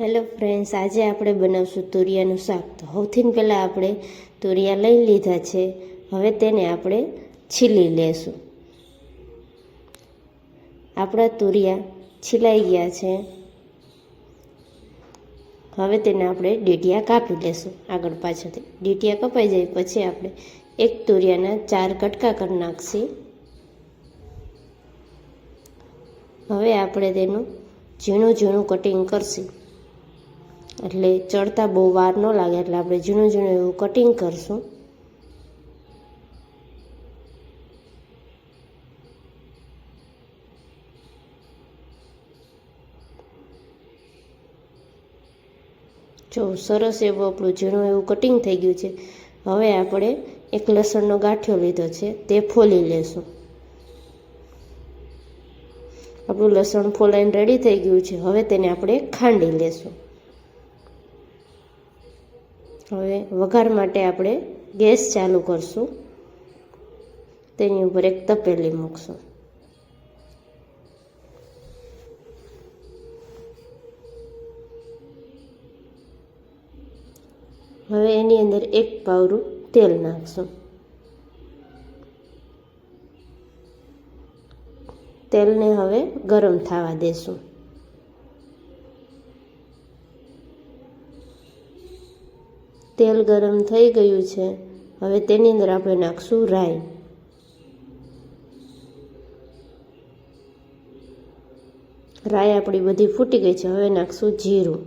Hello friends, આજે આપણે બનાવશું તુરિયાનું શાક. તો સૌથી પહેલાં આપણે તુરિયા લઈ લીધા છે. હવે તેને આપણે છીલી લેશું. આપણા તુરિયા છીલાઈ ગયા છે. હવે તેને આપણે ડીટીયા કાપી લેશું આગળ પાછળથી. ડીટીયા કપાઈ જાય પછી આપણે એક તુરિયાના 4 કટકા કરી નાખીએ. હવે આપણે તેનું ઝીણું ઝીણું કટિંગ કરશું, એટલે ચડતા બહુ વાર ન લાગે, એટલે આપણે ઝીણું ઝીણું એવું કટિંગ કરશું. જો સરસ એવું આપણું ઝીણું એવું કટિંગ થઈ ગયું છે. હવે આપણે એક લસણનો ગાંઠિયો લીધો છે, તે ફોલી લેશું. આપણું લસણ ફોલાઈને રેડી થઈ ગયું છે. હવે તેને આપણે ખાંડી લેશું. હવે વઘાર માટે આપણે ગેસ ચાલુ કરશું. તેની ઉપર એક તપેલી મૂકશું. હવે એની અંદર 1 પાવરું તેલ નાખશું. તેલને હવે ગરમ થવા દેશું. તેલ ગરમ થઈ ગયું છે. હવે તેની અંદર આપણે નાખશું રાઈ. રાઈ આપણી બધી ફૂટી ગઈ છે. હવે નાખશું જીરું,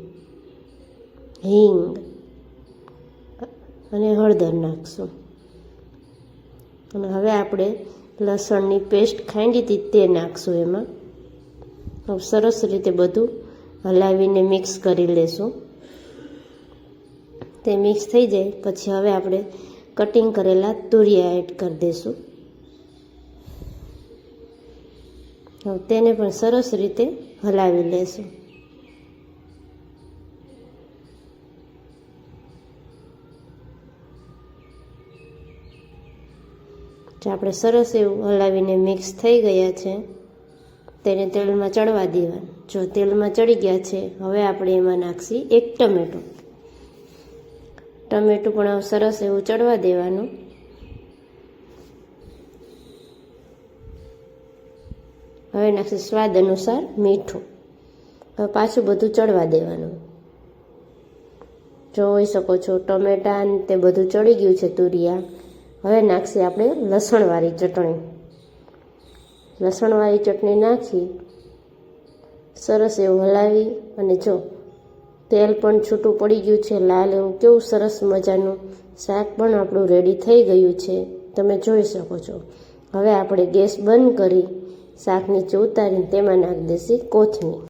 હિંગ અને હળદર નાખશું. અને હવે આપણે લસણની પેસ્ટ ખાંડી હતી તે નાખશું એમાં. સરસ રીતે બધું હલાવીને મિક્સ કરી લેશું. તે મિક્સ થઈ જાય પછી હવે આપણે કટિંગ કરેલા તુરિયા એડ કરી દઈશું. તેને પણ સરસ રીતે હલાવી લેશું. આપણે સરસ એવું હલાવીને મિક્સ થઈ ગયા છે. તેને તેલમાં ચડવા દેવાનું. જો તેલમાં ચડી ગયા છે, હવે આપણે એમાં નાખશી 1 ટમેટું. ટમેટું પણ સરસ એવું ચડવા દેવાનું. હવે નાખશી સ્વાદ અનુસાર મીઠું. હવે પાછું બધું ચડવા દેવાનું. જોઈ શકો છો ટમેટા તે બધું ચડી ગયું છે તુરિયા. હવે નાખશી આપણે લસણવાળી ચટણી. લસણવાળી ચટણી નાખી સરસ એવું હલાવી, અને જો તેલ પણ છૂટું પડી ગયું છે, લાલ એવું કેવું સરસ મજાનું શાક પણ આપણું રેડી થઈ ગયું છે, તમે જોઈ શકો છો. હવે આપણે ગેસ બંધ કરી શાક નીચે ઉતારીને તેમાં નાખી દઈશું કોથમીર.